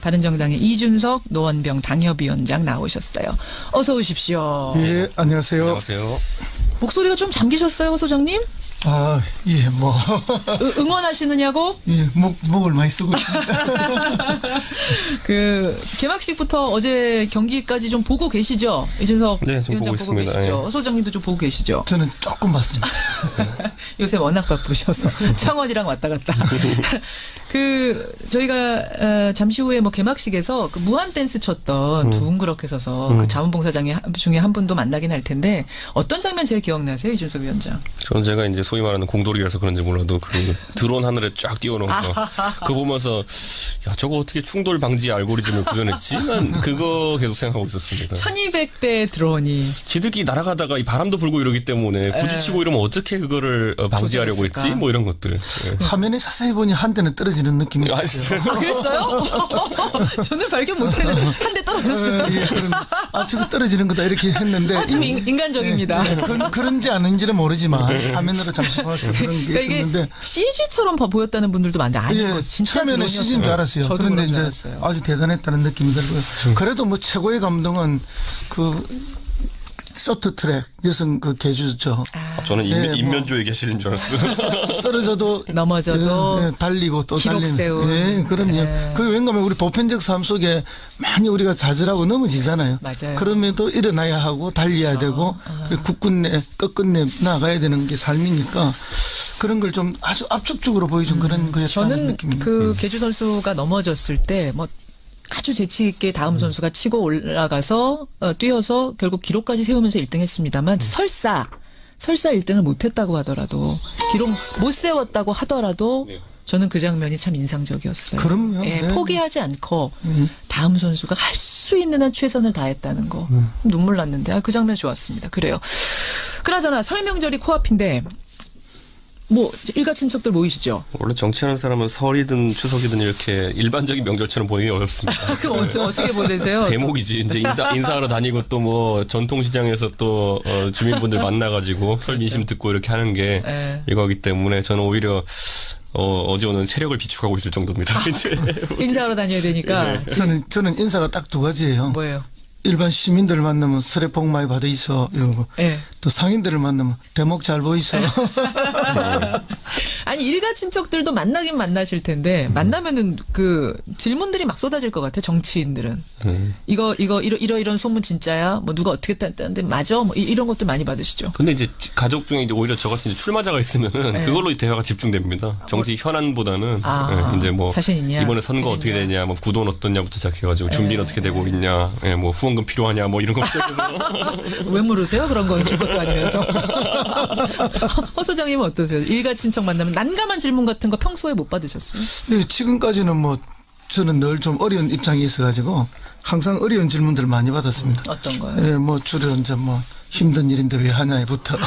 바른정당의 이준석 노원병 당협위원장 나오셨어요. 어서 오십시오. 예, 안녕하세요. 안녕하세요. 목소리가 좀 잠기셨어요, 허 소장님? 아, 예, 뭐. 응원하시느냐고? 예, 목을 많이 쓰고 있습니다. 그 개막식부터 어제 경기까지 좀 보고 계시죠? 이준석 네, 좀 위원장 보고 보고 있습니다. 계시죠? 예. 허 소장님도 좀 보고 계시죠? 저는 조금 봤습니다. 요새 워낙 바쁘셔서 창원이랑 왔다 갔다. 저희가 잠시 후에 뭐 개막식에서 그 무한 댄스 췄던 둥그렇게 서서 그 자원봉사장 중에 한 분도 만나긴 할 텐데 어떤 장면 제일 기억나세요, 이준석 위원장? 저는 제가 이제 소위 말하는 공돌이라서 그런지 몰라도 그 드론 하늘에 쫙 띄워놓은 거 그거 보면서 야 저거 어떻게 충돌 방지 알고리즘을 구현했지? 난 그거 계속 생각하고 있었습니다. 1200대 드론이 지들끼리 날아가다가 이 바람도 불고 이러기 때문에 부딪히고 이러면 어떻게 그거를 방지하려고 조절했을까? 했지? 뭐 이런 것들. 예. 화면에 자세히 보니 한 대는 떨어지는 느낌이 아, 있어요. 진짜요? 그랬어요? 저는 발견 못했는데 한 대 떨어졌어요. 예, 저거 떨어지는 거다 이렇게 했는데. 좀 인간적입니다. 그런지 아닌지는 모르지만 화면으로 잠시 봐서 그런 게 그러니까 이게 있었는데. CG처럼 보였다는 분들도 많은데 아니고 예, 진짜 처음에는 CG인 줄 알았어요. 저도 그런데 그런 줄 이제 알았어요. 아주 대단했다는 느낌이 들고요. 그래도 뭐 최고의 감동은 그 쇼트트랙 여성 그 개주죠. 저는 예, 뭐. 인면조 얘기하시는 줄 알았어요. 쓰러져도 넘어져도 달리고 또 기록 달리는. 세운. 예, 그럼요. 예. 그 왠가면 우리 보편적 삶 속에 많이 우리가 좌절하고 넘어지잖아요. 맞아요. 그럼에도 일어나야 하고 달려야 되고 그리고 굳건내 끝끝내 나가야 되는 게 삶이니까 그런 걸 좀 아주 압축적으로 보여준 그런 거였다는 저는 느낌입니다. 그 개주 선수가 넘어졌을 때 뭐 아주 재치 있게 다음 선수가 치고 올라가서 뛰어서 결국 기록까지 세우면서 1등했습니다만 설사 1등을 못했다고 하더라도 기록 못 세웠다고 하더라도 저는 그 장면이 참 인상적이었어요. 그럼요. 예, 네. 포기하지 않고 다음 선수가 할 수 있는 한 최선을 다했다는 거 눈물 났는데 그 장면 좋았습니다. 그래요. 그나저나 설 명절이 코앞인데 뭐 일가 친척들 모이시죠? 원래 정치하는 사람은 설이든 추석이든 이렇게 일반적인 명절처럼 보내기 어렵습니다. 그럼 어떻게 보내세요? 대목이지. 이제 인사하러 다니고 또 뭐 전통시장에서 또 주민분들 만나가지고 설 민심 듣고 이렇게 하는 게 네. 이거기 때문에 저는 오히려 어제 오는 체력을 비축하고 있을 정도입니다. 인사하러 다녀야 되니까. 저는 인사가 딱 두 가지예요. 뭐예요? 일반 시민들을 만나면 설에 복 많이 받아 있어 이러고 예. 또 상인들을 만나면 대목 잘 보이소. 아니 일가 친척들도 만나긴 만나실 텐데 만나면은 그 질문들이 막 쏟아질 것 같아 정치인들은. 이거 이런 소문 진짜야? 뭐 누가 어떻게 했다는데 맞아? 뭐 이런 것들 많이 받으시죠. 근데 이제 가족 중에 이제 오히려 저같이 이제 출마자가 있으면은 그걸로 대화가 집중됩니다. 정치 현안보다는 이제 뭐 자신 있냐? 이번에 선거 어떻게 되냐, 뭐 구도는 어떻냐부터 시작해가지고 준비는 어떻게 되고 있냐, 뭐 후원금 필요하냐, 뭐 이런 거 시작해서. 왜 물으세요? 그런 건 줄 것도 아니면서. 허 소장님은 어떠세요? 일가 친척 만나면 난감한 질문 같은 거 평소에 못 받으셨어요? 예, 지금까지는 뭐 저는 늘 좀 어려운 입장이 있어가지고 항상 어려운 질문들을 많이 받았습니다. 어떤 거요? 예, 뭐 주로 이제 뭐 힘든 일인데 왜 하냐부터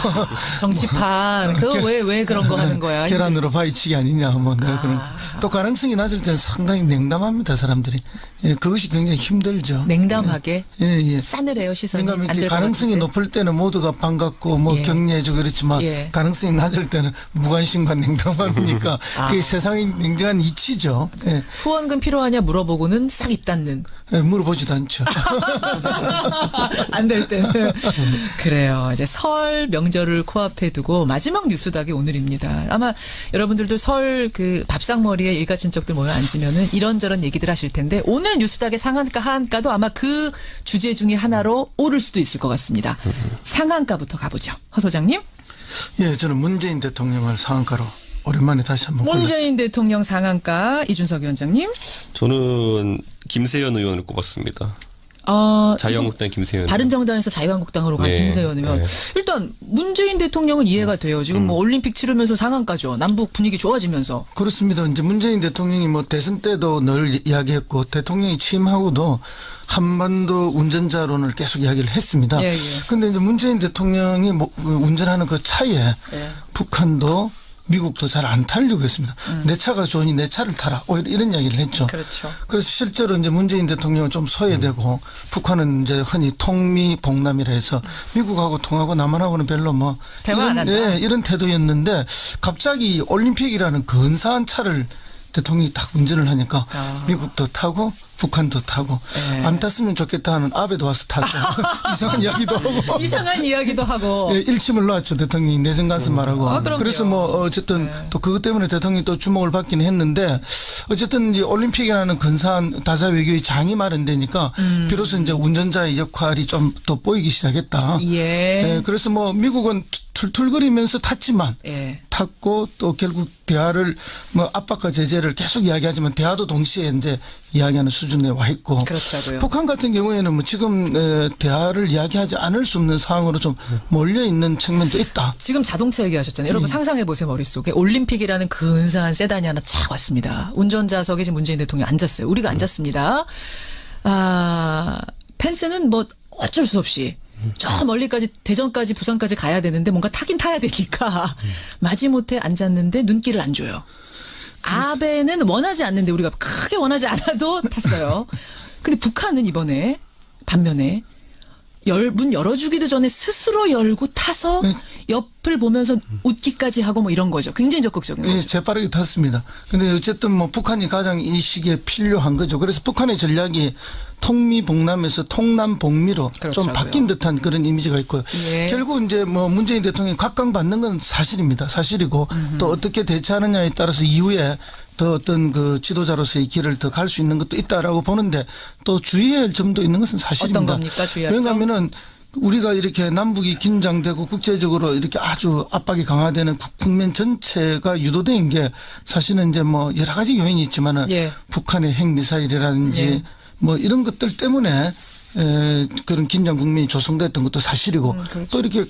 정치판 그거 왜 그런 거 하는 거야? 계란으로 바위치기 아니냐 뭐 늘 그런 거. 또 가능성이 낮을 때는 상당히 냉담합니다 사람들이. 예, 그것이 굉장히 힘들죠. 냉담하게 예. 싸늘해요 시선이. 그러니까 안 이렇게 될 것 가능성이 같은데. 높을 때는 모두가 반갑고 뭐 예. 격려해주고 그렇지만 예. 가능성이 낮을 때는 무관심과 냉담합니까? 그게 세상의 냉정한 이치죠. 예. 후원금 필요하냐 물어보고는 싹 입 닫는. 예, 물어보지도 않죠. 안 될 때는. 그래요. 이제 설 명절을 코앞에 두고 마지막 뉴스닥이 오늘입니다. 아마 여러분들도 설 그 밥상머리에 일가 친척들 모여 앉으면은 이런저런 얘기들 하실 텐데 오늘 뉴스닥의 상한가 하한가도 아마 그 주제 중에 하나로 오를 수도 있을 것 같습니다. 상한가부터 가보죠. 허 소장님. 예, 저는 문재인 대통령을 상한가로 오랜만에 다시 한번 문재인 대통령 상한가 이준석 위원장님. 저는 김세연 의원을 꼽았습니다. 자유한국당 김세연. 바른정당에서 자유한국당으로 간 네, 김세연 의원. 네. 일단 문재인 대통령은 이해가 돼요. 지금 뭐 올림픽 치르면서 상한가죠. 남북 분위기 좋아지면서. 그렇습니다. 이제 문재인 대통령이 뭐 대선 때도 늘 이야기했고 대통령이 취임하고도 한반도 운전자론을 계속 이야기를 했습니다. 예. 그런데 이제 문재인 대통령이 뭐 운전하는 그 차에 예. 북한도 미국도 잘 안 타려고 했습니다. 내 차가 좋으니 내 차를 타라. 오히려 이런 이야기를 했죠. 그렇죠. 그래서 실제로 이제 문재인 대통령은 좀 소외되고 북한은 이제 흔히 통미봉남이라 해서 미국하고 통하고 남한하고는 별로 뭐 대화 안 한다. 이런 태도였는데 갑자기 올림픽이라는 근사한 차를 대통령이 딱 운전을 하니까 아. 미국도 타고 북한도 타고 네. 안 탔으면 좋겠다 하는 아베도 와서 타고 이상한 이야기도 하고 이상한 이야기도 하고. 예, 일침을 놨죠. 대통령이 내정 가서 말하고. 아, 그럼요. 그래서 뭐 어쨌든 또 그것 때문에 대통령이 또 주목을 받긴 했는데 어쨌든 이제 올림픽이라는 근사한 다자 외교의 장이 마련되니까 비로소 이제 운전자의 역할이 좀 더 보이기 시작했다. 예. 예, 그래서 뭐 미국은 툴툴거리면서 탔지만 예. 탔고 또 결국 대화를 뭐 압박과 제재를 계속 이야기하지만 대화도 동시에 이제 이야기하는 수준에 와 있고. 그렇다고요. 북한 같은 경우에는 뭐 지금 대화를 이야기하지 않을 수 없는 상황으로 좀 몰려 있는 측면도 있다. 지금 자동차 얘기하셨잖아요. 여러분 상상해 보세요. 머릿속에 올림픽이라는 근사한 세단이 하나 쫙 왔습니다. 운전자석에 지금 문재인 대통령이 앉았어요. 우리가 앉았습니다. 아, 펜스는 뭐 어쩔 수 없이 저 멀리까지 대전까지 부산까지 가야 되는데 뭔가 타긴 타야 되니까 마지못해 앉았는데 눈길을 안 줘요. 아베는 원하지 않는데 우리가 크게 원하지 않아도 탔어요. 근데 북한은 이번에 반면에 문 열어주기도 전에 스스로 열고 타서 옆을 보면서 웃기까지 하고 뭐 이런 거죠. 굉장히 적극적인 예, 거죠. 재빠르게 탔습니다. 근데 어쨌든 뭐 북한이 가장 이 시기에 필요한 거죠. 그래서 북한의 전략이 통미봉남에서 통남봉미로 좀 그렇더라고요. 바뀐 듯한 그런 이미지가 있고요. 예. 결국 이제 뭐 문재인 대통령이 각광받는 건 사실입니다. 사실이고 또 어떻게 대처하느냐에 따라서 이후에 더 어떤 그 지도자로서의 길을 더 갈 수 있는 것도 있다라고 보는데 또 주의해야 할 점도 있는 것은 사실입니다. 어떤 겁니까? 주의할 점? 왜냐하면은 우리가 이렇게 남북이 긴장되고 국제적으로 이렇게 아주 압박이 강화되는 국면 전체가 유도된 게 사실은 이제 뭐 여러 가지 요인이 있지만은 예. 북한의 핵미사일이라든지 예. 뭐 이런 것들 때문에 그런 긴장 국면이 조성됐던 것도 사실이고 그렇죠. 또 이렇게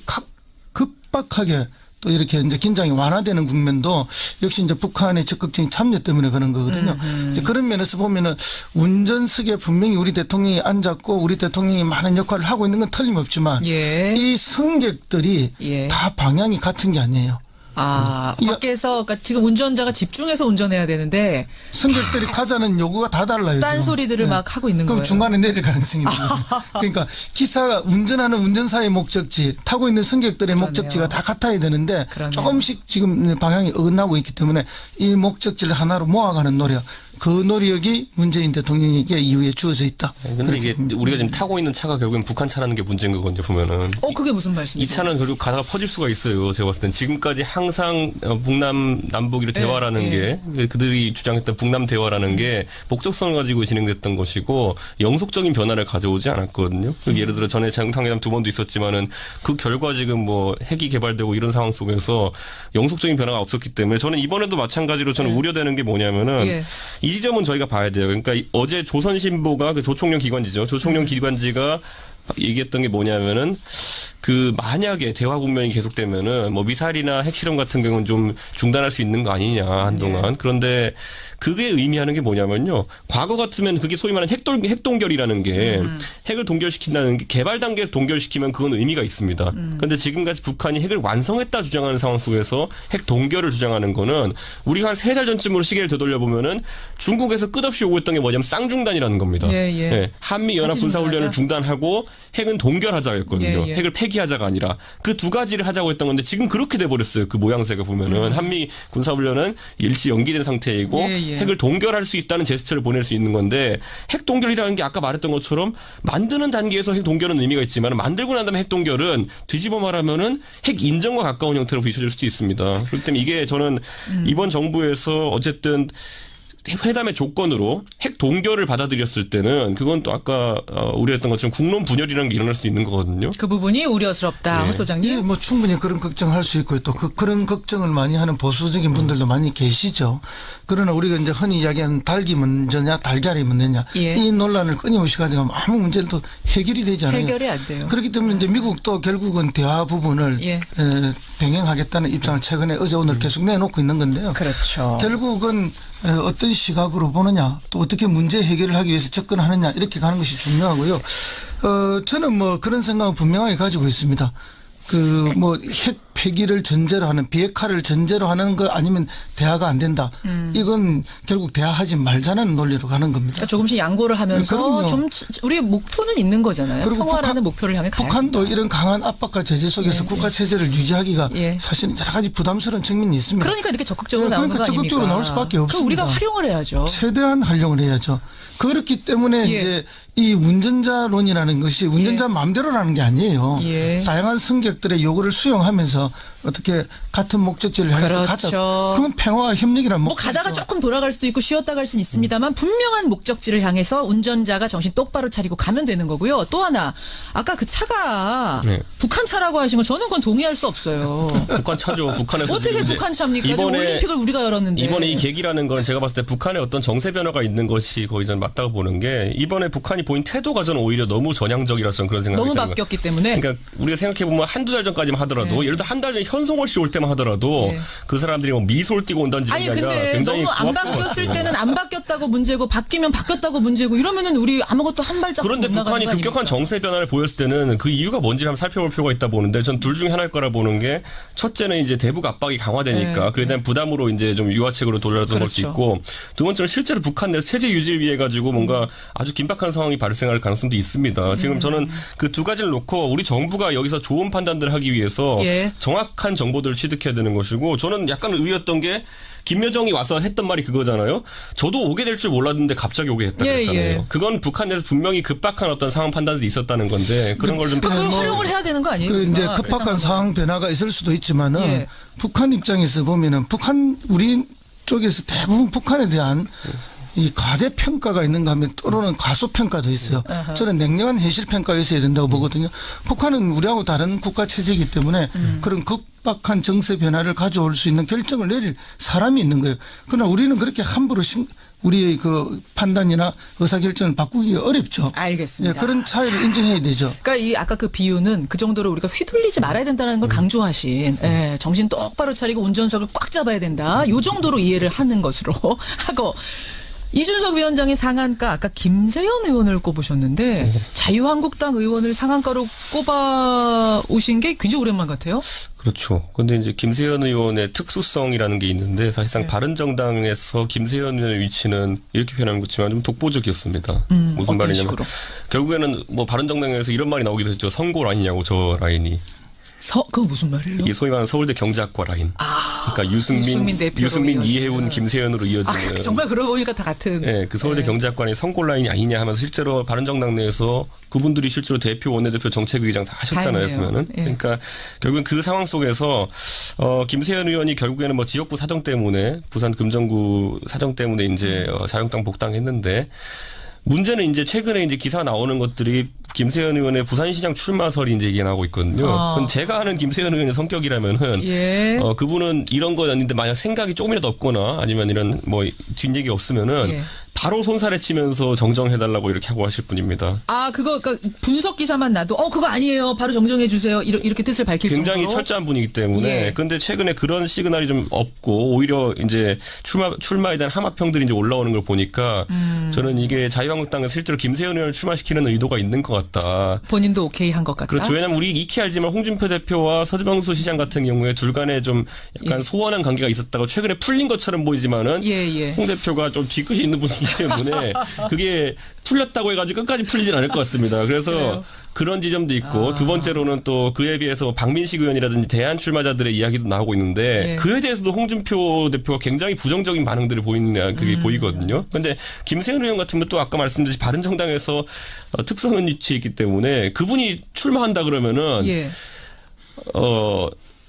급박하게 또 이렇게 이제 긴장이 완화되는 국면도 역시 이제 북한의 적극적인 참여 때문에 그런 거거든요. 이제 그런 면에서 보면은 운전석에 분명히 우리 대통령이 앉았고 우리 대통령이 많은 역할을 하고 있는 건 틀림없지만 예. 이 승객들이 예. 다 방향이 같은 게 아니에요. 아, 밖에서 그러니까 지금 운전자가 집중해서 운전해야 되는데 승객들이 가자는 요구가 다 달라요. 딴 지금. 소리들을 네. 막 하고 있는 그럼 거예요. 중간에 내릴 가능성이 있는 거예요. 그러니까 기사가 운전하는 운전사의 목적지, 타고 있는 승객들의 그러네요. 목적지가 다 같아야 되는데 그러네요. 조금씩 지금 방향이 어긋나고 있기 때문에 이 목적지를 하나로 모아가는 노력, 그 노력이 문재인 대통령에게 이후에 주어져 있다. 근데 이게 우리가 지금 타고 있는 차가 결국엔 북한 차라는 게 문제인 거거든요, 보면은. 그게 무슨 이 말씀이세요? 차는 결국 가다가 퍼질 수가 있어요. 제가 봤을 땐 지금까지 항상 북남 남북이 대화라는 게 그들이 주장했던 북남 대화라는 게 목적성을 가지고 진행됐던 것이고 영속적인 변화를 가져오지 않았거든요. 예를 들어 전에 정상회담 2번도 있었지만은 그 결과 지금 뭐 핵이 개발되고 이런 상황 속에서 영속적인 변화가 없었기 때문에 저는 이번에도 마찬가지로 저는 우려되는 게 뭐냐면은 예. 이 지점은 저희가 봐야 돼요. 그러니까 어제 조선신보가 그 조총련 기관지죠. 조총련 기관지가 얘기했던 게 뭐냐면은 그 만약에 대화 국면이 계속되면은 뭐 미사일이나 핵실험 같은 경우는 좀 중단할 수 있는 거 아니냐 한동안. 그런데 그게 의미하는 게 뭐냐면요. 과거 같으면 그게 소위 말하는 핵동결이라는 게 핵을 동결시킨다는 게 개발 단계에서 동결시키면 그건 의미가 있습니다. 그런데 지금까지 북한이 핵을 완성했다 주장하는 상황 속에서 핵 동결을 주장하는 거는 우리가 한 3달 전쯤으로 시계를 되돌려보면은 중국에서 끝없이 요구했던 게 뭐냐면 쌍중단이라는 겁니다. 예. 한미 연합 군사 훈련을 중단하고 핵은 동결하자였거든요. 예. 핵을 폐기하자가 아니라 그 두 가지를 하자고 했던 건데 지금 그렇게 돼 버렸어요. 그 모양새가 보면은 한미 군사 훈련은 일치 연기된 상태이고 핵을 동결할 수 있다는 제스처를 보낼 수 있는 건데 핵 동결이라는 게 아까 말했던 것처럼 만드는 단계에서 핵 동결은 의미가 있지만 만들고 난 다음에 핵 동결은 뒤집어 말하면은 핵 인정과 가까운 형태로 비춰질 수도 있습니다. 그렇기 때문에 이게 저는 이번 정부에서 어쨌든 회담의 조건으로 핵 동결을 받아들였을 때는 그건 또 아까 우려했던 것처럼 국론 분열이라는 게 일어날 수 있는 거거든요. 그 부분이 우려스럽다. 허 소장님. 예, 뭐 충분히 그런 걱정할 수 있고 또 그런 걱정을 많이 하는 보수적인 분들도 많이 계시죠. 그러나 우리가 이제 흔히 이야기하는 닭이 문제냐 달걀이 문제냐 이 논란을 끊임없이 가져가면 아무 문제도 또 해결이 되지 않아요. 해결이 안 돼요. 그렇기 때문에 이제 미국도 결국은 대화 부분을 병행하겠다는 입장을 최근에 어제 오늘 계속 내놓고 있는 건데요. 그렇죠. 결국은 어떤 시각으로 보느냐 또 어떻게 문제 해결을 하기 위해서 접근하느냐 이렇게 가는 것이 중요하고요. 저는 뭐 그런 생각을 분명하게 가지고 있습니다. 그 뭐 핵 폐기를 전제로 하는 비핵화를 전제로 하는 거 아니면 대화가 안 된다. 이건 결국 대화하지 말자는 논리로 가는 겁니다. 그러니까 조금씩 양보를 하면서 그럼요. 좀 우리의 목표는 있는 거잖아요. 그리고 평화라는 목표를 향해 가야 북한도 된다. 이런 강한 압박과 제재 속에서 국가 체제를 유지하기가 사실은 여러 가지 부담스러운 측면이 있습니다. 그러니까 이렇게 적극적으로 나오는 그러니까 거 아닙니까? 적극적으로 나올 수밖에 없습니다. 그럼 우리가 활용을 해야죠. 최대한 활용을 해야죠. 그렇기 때문에 이제 이 운전자론이라는 것이 운전자 마음대로라는 게 아니에요. 다양한 승객들의 요구를 수용하면서 어떻게 같은 목적지를 향해서 가자. 그건 평화와 협력이란 뭐 목적이죠. 가다가 조금 돌아갈 수도 있고 쉬었다 갈 수는 있습니다만 분명한 목적지를 향해서 운전자가 정신 똑바로 차리고 가면 되는 거고요. 또 하나 아까 그 차가 북한 차라고 하신 거 저는 그건 동의할 수 없어요. 북한 차죠. 북한에서 어떻게 북한 차입니까? 지금 올림픽을 우리가 열었는데. 이번에 이 계기라는 건 제가 봤을 때 북한의 어떤 정세 변화가 있는 것이 거의 전 맞다고 보는 게 이번에 북한이 보인 태도가 저는 오히려 너무 전향적이라서 저는 그런 생각이 너무 드는 바뀌었기 때문에. 그러니까 우리가 생각해보면 한두 달 전까지만 하더라도 예를 들어 한 달 전에 현송월 씨 올 때만 하더라도 그 사람들이 뭐 미소를 띠고 온다는 아니 게 아니라 근데 굉장히 너무 안 바뀌었을 때는 안 바뀌었다고 문제고 바뀌면 바뀌었다고 문제고 이러면은 우리 아무것도 한 발짝 그런데 못 나가는 북한이 거 급격한 아닙니까? 정세 변화를 보였을 때는 그 이유가 뭔지를 한번 살펴볼 필요가 있다 보는데 전 둘 중에 하나일 거라 보는 게 첫째는 이제 대북 압박이 강화되니까 그에 대한 부담으로 이제 좀 유화책으로 돌아왔던 걸 수 있고 두 번째는 실제로 북한 내에서 체제 유지를 위해 가지고 뭔가 아주 긴박한 상황이 발생할 가능성도 있습니다. 지금 저는 그 두 가지를 놓고 우리 정부가 여기서 좋은 판단들을 하기 위해서 정확한 정보들을 취득해야 되는 것이고 저는 약간 의외였던 게 김여정이 와서 했던 말이 그거잖아요. 저도 오게 될 줄 몰랐는데 갑자기 오게 했다 그랬잖아요. 그건 북한 내에서 분명히 급박한 어떤 상황 판단들이 있었다는 건데 그런 걸 좀 그걸 활용을 해야 되는 거 아니에요? 그 이제 그러니까 급박한 상황 변화가 있을 수도 있지만은 북한 입장에서 보면은 우리 쪽에서 대부분 북한에 대한 이 과대평가가 있는가 하면 또는 과소평가도 있어요. 저는 냉정한 현실평가가 있어야 된다고 보거든요. 북한은 우리하고 다른 국가 체제이기 때문에 그런 급박한 정세 변화를 가져올 수 있는 결정을 내릴 사람이 있는 거예요. 그러나 우리는 그렇게 함부로 우리의 그 판단이나 의사결정을 바꾸기 어렵죠. 알겠습니다. 그런 차이를 인정해야 되죠. 그러니까 이 아까 그 비유는 그 정도로 우리가 휘둘리지 말아야 된다는 걸 강조하신 정신 똑바로 차리고 운전석을 꽉 잡아야 된다. 요 정도로 이해를 하는 것으로 하고 이준석 위원장의 상한가 아까 김세연 의원을 꼽으셨는데 자유한국당 의원을 상한가로 꼽아 오신 게 굉장히 오랜만 같아요. 그렇죠. 그런데 이제 김세연 의원의 특수성이라는 게 있는데 사실상 바른정당에서 김세연 의원의 위치는 이렇게 표현하면 그렇지만 좀 독보적이었습니다. 무슨 말이냐면 식으로? 결국에는 뭐 바른정당에서 이런 말이 나오기도 했죠. 선고 라인이냐고 저 라인이. 그거 무슨 말이에요? 이 소위 말하는 서울대 경제학과 라인. 그러니까 유승민 이해운, 김세연으로 이어지는. 정말 그러고 보니까 다 같은. 네, 그 서울대 경제학과의 선고 라인이 아니냐 하면서 실제로 바른정당 내에서 그분들이 실제로 대표, 원내대표, 정책의장 다 하셨잖아요. 보면은. 그러니까 결국은 그 상황 속에서 김세연 의원이 결국에는 뭐 지역구 사정 때문에 부산 금정구 사정 때문에 이제 자유한국당 복당했는데. 문제는 이제 최근에 이제 기사 나오는 것들이 김세연 의원의 부산시장 출마설이 이제 이게 나오고 있거든요. 그건 제가 아는 김세연 의원의 성격이라면은 그분은 이런 거 아닌데 만약 생각이 조금이라도 없거나 아니면 이런 뭐 뒷얘기 없으면은 바로 손살에 치면서 정정해달라고 이렇게 하고 하실 분입니다. 그러니까 분석 기사만 나도 그거 아니에요. 바로 정정해 주세요. 이렇게 뜻을 밝힐 굉장히 정도로. 철저한 분이기 때문에. 그런데 최근에 그런 시그널이 좀 없고 오히려 이제 출마에 대한 함합평들이 이제 올라오는 걸 보니까 저는 이게 자유한국당에서 실제로 김세연 의원을 출마시키는 의도가 있는 것 같다. 본인도 오케이 한 것 같다. 그렇죠. 왜냐하면 우리 익히 알지만 홍준표 대표와 서주병수 시장 같은 경우에 둘 간에 좀 약간 소원한 관계가 있었다고 최근에 풀린 것처럼 보이지만은 홍 대표가 좀 뒤끝이 있는 분이기 때문에 그게 풀렸다고 해가지고 끝까지 풀리진 않을 것 같습니다. 그래서 그런 지점도 있고 두 번째로는 또 그에 비해서 박민식 의원이라든지 대안 출마자들의 이야기도 나오고 있는데 그에 대해서도 홍준표 대표가 굉장히 부정적인 반응들을 보이는 그게 보이거든요. 그런데 김세연 의원 같은 경우 또 아까 말씀드린 바른정당에서 특수한 위치에 있기 때문에 그분이 출마한다 그러면은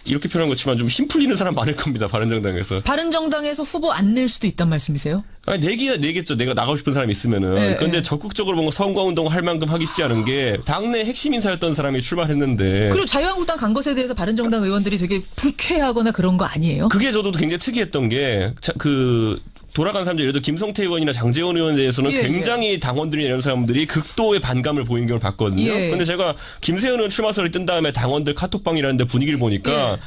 이렇게 표현한 것지만 좀 힘 풀리는 사람 많을 겁니다. 바른정당에서. 바른정당에서 후보 안 낼 수도 있단 말씀이세요? 아니, 내겠죠. 내가 나가고 싶은 사람이 있으면은. 그런데 적극적으로 뭔가 선거운동을 할 만큼 하기 쉽지 않은 게 당내 핵심 인사였던 사람이 출마했는데. 그리고 자유한국당 간 것에 대해서 바른정당 의원들이 되게 불쾌하거나 그런 거 아니에요? 그게 저도 굉장히 특이했던 게 돌아간 사람들 예를 들어 김성태 의원이나 장제원 의원에 대해서는 굉장히 당원들이나 이런 사람들이 극도의 반감을 보이는 걸 봤거든요. 그런데 제가 김세연 의원 출마설이 뜬 다음에 당원들 카톡방이라는 데 분위기를 보니까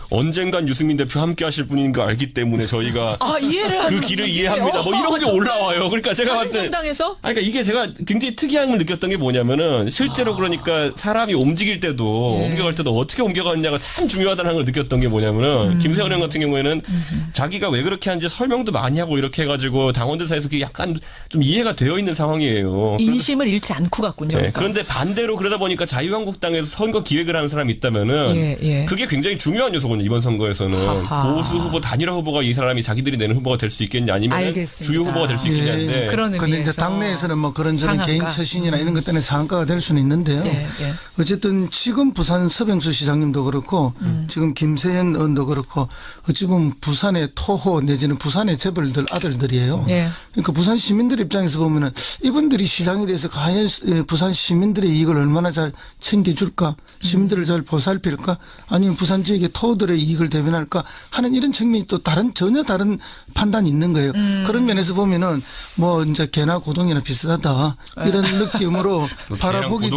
언젠간 유승민 대표 함께 하실 분인 거 알기 때문에 저희가 이해를 그 길을 이해합니다. 뭐 이런 게 올라와요. 그러니까 제가 봤을 때 정당에서 그러니까 이게 제가 굉장히 특이함을 느꼈던 게 뭐냐면은 실제로 그러니까 사람이 움직일 때도 옮겨갈 때도 어떻게 옮겨가느냐가 참 중요하다는 걸 느꼈던 게 뭐냐면은 김세현 의원 같은 경우에는 자기가 왜 그렇게 하는지 설명도 많이 하고 이렇게 해가지고 당원들 사이에서 그게 약간 좀 이해가 되어 있는 상황이에요. 인심을 잃지 않고 갔군요. 네, 그러니까. 그런데 반대로 그러다 보니까 자유한국당에서 선거 기획을 하는 사람이 있다면은 그게 굉장히 중요한 요소거든요. 이번 선거에서는 보수 후보 단일화 후보가 이 사람이 자기들이 내는 후보가 될 수 있겠냐 아니면 알겠습니다. 주요 후보가 될 수 있겠냐인데 그런 근데 의미에서 이제 당내에서는 뭐 그런저런 상한가. 개인 처신이나 이런 것 때문에 상한가가 될 수는 있는데요. 어쨌든 지금 부산 서병수 시장님도 그렇고 지금 김세현 의원도 그렇고 어찌 보면 부산의 토호 내지는 부산의 재벌들 아들들이에요. 그러니까 부산 시민들 입장에서 보면은 이분들이 시장에 대해서 과연 부산 시민들의 이익을 얼마나 잘 챙겨줄까, 시민들을 잘 보살필까, 아니면 부산 지역의 토호들의 이익을 대변할까 하는 이런 측면이 또 전혀 다른 판단이 있는 거예요. 그런 면에서 보면은 뭐 이제 개나 고동이나 비슷하다 이런 느낌으로 바라보기.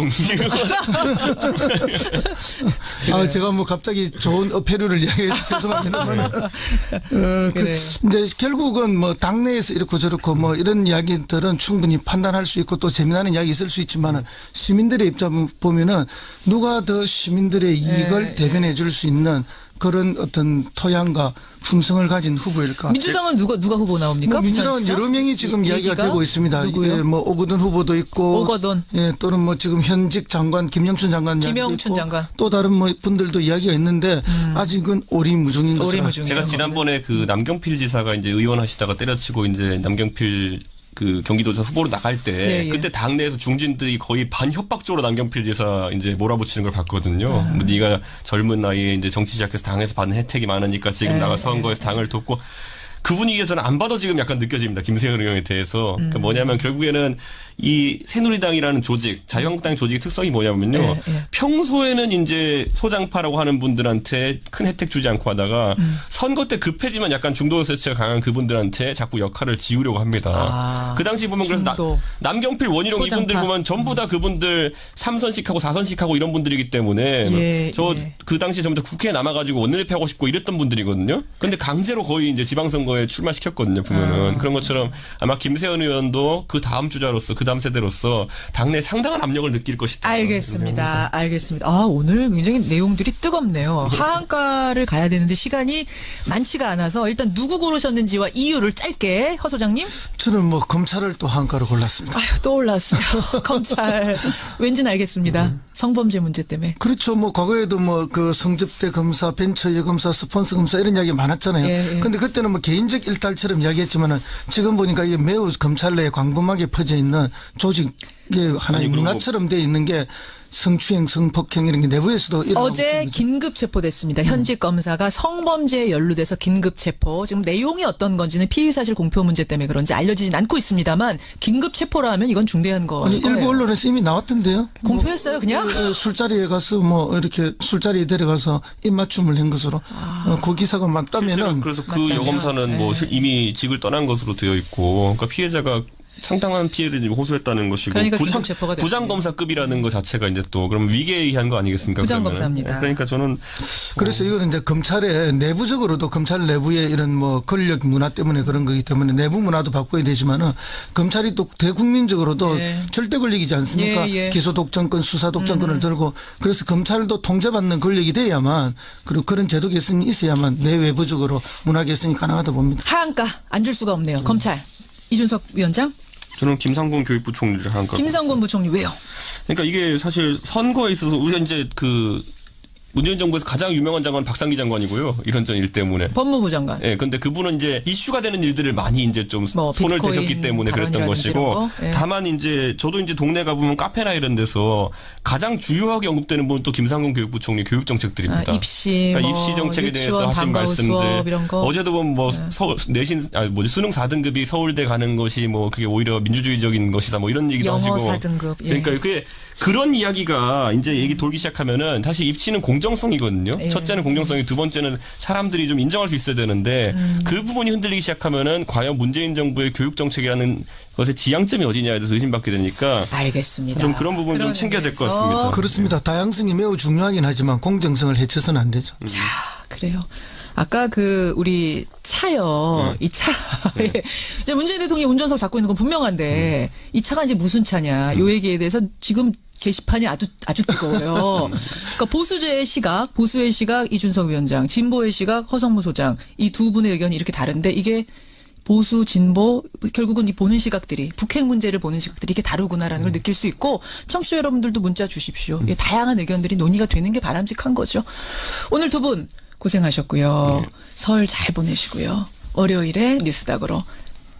제가 뭐 갑자기 좋은 어패류를 이야기해서 죄송합니다만, 이제 결국은 뭐 당내에서 이렇고 저렇고 뭐 이런 이야기들은 충분히 판단할 수 있고 또 재미나는 이야기 있을 수 있지만은 시민들의 입장 보면은 누가 더 시민들의 이익을 대변해 줄 수 있는 그런 어떤 토양과 품성을 가진 후보일까? 민주당은 누가 후보 나옵니까? 민주당은 여러 명이 지금 이야기가 되고 있습니다. 누구요? 뭐 오거돈 후보도 있고, 오거돈. 또는 뭐 지금 현직 장관 김영춘 장관 이야기도 있고, 또 다른 뭐 분들도 이야기가 있는데 아직은 오리무중인 것으로. 제가 지난번에 그 남경필 지사가 이제 의원 하시다가 때려치고 이제 남경필 그 경기도지사 후보로 나갈 때 그때 당내에서 중진들이 거의 반협박적으로 남경필 지사 이제 몰아붙이는 걸 봤거든요. 뭐 네가 젊은 나이에 이제 정치 시작해서 당에서 받는 혜택이 많으니까 지금 나가 선거에서 당을 돕고 그 분위기가 저는 안 봐도 지금 약간 느껴집니다. 김세현 의원에 대해서. 그러니까 뭐냐면 결국에는 이 새누리당이라는 조직, 자유한국당 조직의 특성이 뭐냐면요. 평소에는 이제 소장파라고 하는 분들한테 큰 혜택 주지 않고 하다가 선거 때 급해지면 약간 중도세체가 강한 그분들한테 자꾸 역할을 지우려고 합니다. 그 당시 보면 그래서 남경필, 원희룡 소장파. 이분들 보면 전부 다 그분들 3선씩하고 4선씩하고 이런 분들이기 때문에 그 당시에 전부 다 국회에 남아가지고 원내대표 하고 싶고 이랬던 분들이거든요. 근데 강제로 거의 이제 지방선거에 출마시켰거든요. 보면은 그런 것처럼 아마 김세현 의원도 그 다음 주자로서 그 다음 세대로서 당내 상당한 압력을 느낄 것이다. 알겠습니다. 오늘 굉장히 내용들이 뜨겁네요. 하한가를 가야 되는데 시간이 많지가 않아서 일단 누구 고르셨는지와 이유를 짧게 허 소장님. 저는 뭐 검찰을 또 하한가로 골랐습니다. 또 올랐어요. 검찰. 왠지는 알겠습니다. 성범죄 문제 때문에. 그렇죠. 뭐 과거에도 뭐 그 성접대 검사, 벤처 검사, 스폰서 검사 이런 이야기 많았잖아요. 그런데 그때는 뭐 개인적 일탈처럼 이야기했지만은 지금 보니까 이게 매우 검찰 내에 광범하게 퍼져 있는 조직의 하나의 문화처럼 돼 있는 게 성추행, 성폭행 이런 게 내부에서도 어제 긴급 체포됐습니다. 현직 검사가 성범죄에 연루돼서 긴급 체포. 지금 내용이 어떤 건지는 피의사실 공표 문제 때문에 그런지 알려지진 않고 있습니다.만 긴급 체포라 하면 이건 중대한 거예요. 일부 언론에서 이미 나왔던데요. 공표했어요, 그냥? 술자리에 가서 뭐 이렇게 술자리에 데려가서 입맞춤을 한 것으로 그 기사가 맞다면은. 그래서 그 여검사는 뭐 이미 직을 떠난 것으로 되어 있고, 그러니까 피해자가 상당한 피해를 호소했다는 것이고 그러니까 부장검사급이라는 것 자체가 이제 또 그럼 위계에 의한 거 아니겠습니까? 부장검사입니다. 그러니까 저는 그래서 이거는 이제 검찰의 내부적으로도 검찰 내부의 이런 뭐 권력 문화 때문에 그런 거기 때문에 내부 문화도 바꿔야 되지만은 검찰이 또 대국민적으로도 절대 권력이지 않습니까? 기소 독점권, 수사 독점권을 들고 그래서 검찰도 통제받는 권력이 돼야만 그리고 그런 제도 개선이 있어야만 내외부적으로 문화 개선이 가능하다 봅니다. 하한가 안 줄 수가 없네요. 검찰 이준석 위원장. 저는 김상곤 교육부 총리를 한 거. 김상곤 부총리 왜요? 그러니까 이게 사실 선거에 있어서 우리가 이제 그 문재인 정부에서 가장 유명한 장관은 박상기 장관이고요. 이런 전 일 때문에. 법무부 장관. 근데 그분은 이제 이슈가 되는 일들을 많이 이제 좀 손을 대셨기 때문에 그랬던 것이고. 다만 이제 저도 이제 동네 가보면 카페나 이런 데서 가장 주요하게 언급되는 분은 또 김상곤 교육부 총리 교육 정책들입니다. 입시, 그러니까 입시 정책에 대해서 하신 말씀들. 어제도 보면 뭐 수능 4등급이 서울대 가는 것이 뭐 그게 오히려 민주주의적인 것이다 뭐 이런 얘기도 하시고. 영어 4등급. 그러니까 그게 그런 이야기가 이제 얘기 돌기 시작하면은 사실 입시는 공정성이거든요. 첫째는 공정성이, 두 번째는 사람들이 좀 인정할 수 있어야 되는데 그 부분이 흔들리기 시작하면은 과연 문재인 정부의 교육 정책이라는 것의 지향점이 어디냐에 대해서 의심받게 되니까. 알겠습니다. 좀 그런 부분 좀 챙겨야 될 것 같습니다. 그렇습니다. 다양성이 매우 중요하긴 하지만 공정성을 해쳐서는 안 되죠. 자. 그래요. 아까 우리 차요. 이 차에 이제 문재인 대통령이 운전석 잡고 있는 건 분명한데 이 차가 이제 무슨 차냐. 요 얘기에 대해서 지금 게시판이 아주 뜨거워요. 그러니까 보수의 시각 이준석 위원장, 진보의 시각 허성무 소장 이 두 분의 의견이 이렇게 다른데 이게 보수, 진보, 결국은 이 보는 시각들이, 북핵 문제를 보는 시각들이 이게 다르구나라는 걸 느낄 수 있고, 청취자 여러분들도 문자 주십시오. 다양한 의견들이 논의가 되는 게 바람직한 거죠. 오늘 두 분 고생하셨고요. 설 잘 보내시고요. 월요일에 뉴스닥으로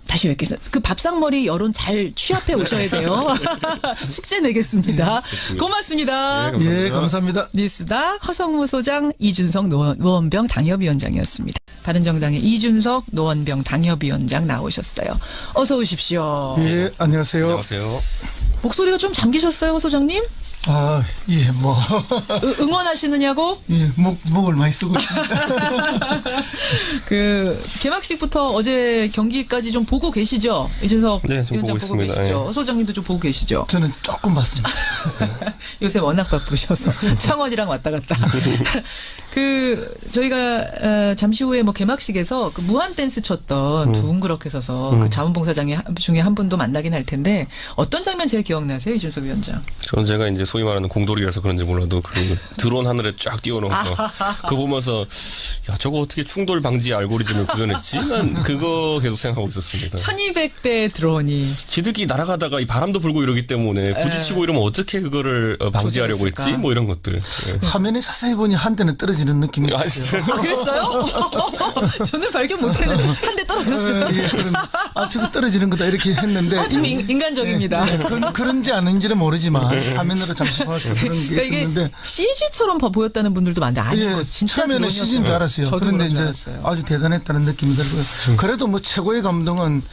다시 뵙겠습니다. 그 밥상머리 여론 잘 취합해 오셔야 돼요. 숙제 내겠습니다. 고맙습니다. 예, 감사합니다. 뉴스닥 허성무 소장, 이준석 노원병 당협위원장이었습니다. 바른정당의 이준석 노원병 당협위원장 나오셨어요. 어서 오십시오. 예, 안녕하세요. 안녕하세요. 목소리가 좀 잠기셨어요, 소장님? 아, 예, 뭐. 응원하시느냐고? 예, 목을 많이 쓰고 있습니다. 개막식부터 어제 경기까지 좀 보고 계시죠? 이준석 네, 좀 위원장 보고 보고 있습니다. 계시죠? 소장님도 좀 보고 계시죠? 저는 조금 봤습니다. 요새 워낙 바쁘셔서 창원이랑 왔다 갔다. 저희가 잠시 후에 뭐 개막식에서 무한 댄스 췄던 둥그렇게 서서 그 자원봉사장 중에 한 분도 만나긴 할 텐데 어떤 장면 제일 기억나세요, 이준석 위원장? 저는 제가 이제 소위 말하는 공돌이라서 그런지 몰라도 드론 하늘에 쫙 띄워놓은 거 그거 보면서 야 저거 어떻게 충돌 방지 알고리즘을 구현했지? 난 그거 계속 생각하고 있었습니다. 1200대 드론이 지들끼리 날아가다가 이 바람도 불고 이러기 때문에 부딪히고 이러면 어떻게 그거를 방지하려고 조절했을까? 했지? 뭐 이런 것들. 예. 화면에 자세히 보니 한 대는 떨어지는 느낌이 아, 있어요. 진짜요? 그랬어요? 저는 발견 못했는데 한 대 떨어졌어요. 예, 저거 떨어지는 거다 이렇게 했는데. 좀 인간적입니다. 그런지 아닌지는 모르지만 화면으로 잠시 봐서 그런 게 그러니까 이게 있었는데. CG처럼 보였다는 분들도 많은데 아니고 진짜 처음에는 드론이었어요. CG인 줄 알았어요. 저도 그런데 그런 줄 이제 알았어요. 아주 대단했다는 느낌이 들고요. 그래도 뭐 최고의 감동은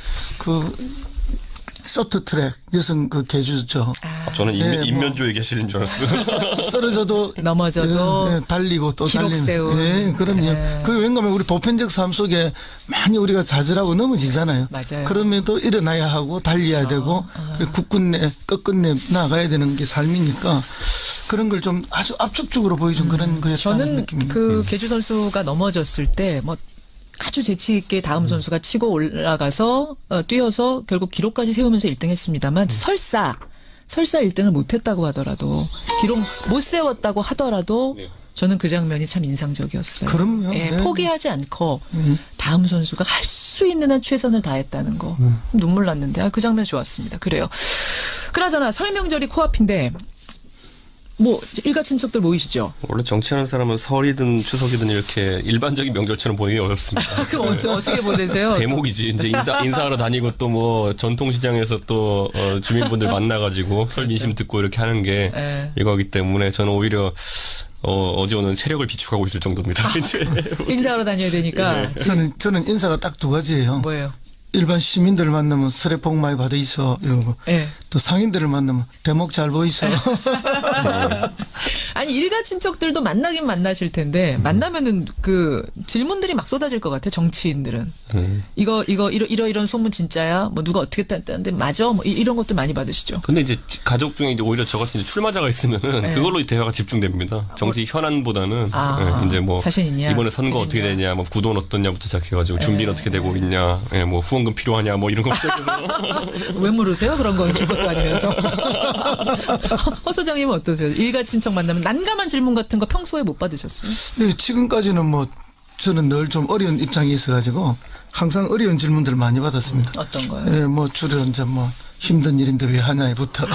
쇼트트랙 여성 개주죠. 저는 예, 인면조 얘기하시는 줄 알았어요. 쓰러져도 넘어져도 달리고 또 기록 달리는. 세운. 예, 그럼요. 예. 그 왠가면 우리 보편적 삶 속에 많이 우리가 좌절하고 넘어지잖아요. 맞아요. 그럼에도 일어나야 하고 달려야 되고 그리고 굳건내 끝끝내 나가야 되는 게 삶이니까 그런 걸 좀 아주 압축적으로 보여준 그런 거였다는 저는 느낌입니다. 개주 선수가 넘어졌을 때 뭐 아주 재치 있게 다음 선수가 치고 올라가서 뛰어서 결국 기록까지 세우면서 1등 했습니다만 설사 1등을 못했다고 하더라도 기록 못 세웠다고 하더라도 저는 그 장면이 참 인상적이었어요. 그럼요. 예, 네. 포기하지 않고 다음 선수가 할 수 있는 한 최선을 다했다는 거 눈물 났는데 그 장면 좋았습니다. 그래요. 그나저나 설 명절이 코앞인데 뭐 일가 친척들 모이시죠? 원래 정치하는 사람은 설이든 추석이든 이렇게 일반적인 명절처럼 보이기 어렵습니다. 그럼 어떻게 보내세요? 대목이지. 이제 인사하러 다니고 또 뭐 전통시장에서 또 주민분들 만나가지고 설 민심 듣고 이렇게 하는 게 네. 이거기 때문에 저는 오히려 어제 오늘 체력을 비축하고 있을 정도입니다. 인사하러 다녀야 되니까. 저는 인사가 딱 두 가지예요. 뭐예요? 일반 시민들을 만나면 설에 복 많이 받아 있어 이러고 예. 또 상인들을 만나면 대목 잘 보이소. 아니 일가 친척들도 만나긴 만나실 텐데 만나면은 질문들이 막 쏟아질 것 같아 정치인들은. 이런 소문 진짜야? 뭐 누가 어떻게 딴데 맞아? 뭐 이런 것들 많이 받으시죠. 근데 이제 가족 중에 이제 오히려 저같이 출마자가 있으면은 네. 그걸로 대화가 집중됩니다. 정치 현안보다는 이제 뭐 자신 있냐? 이번에 선거 어떻게 되냐, 뭐 구도는 어떻냐부터 시작해가지고 준비는 어떻게 되고 있냐, 뭐 후원금 필요하냐, 뭐 이런 거 시작해서. 왜 물으세요? 그런 건 그것도 아니면서. 허 소장님은 어떠세요? 일가 친척 만나면 난감한 질문 같은 거 평소에 못 받으셨어요? 예, 지금까지는 뭐 저는 늘 좀 어려운 입장이 있어가지고 항상 어려운 질문들을 많이 받았습니다. 어떤 거요? 예, 뭐 주로 이제 뭐 힘든 일인데 왜 하냐부터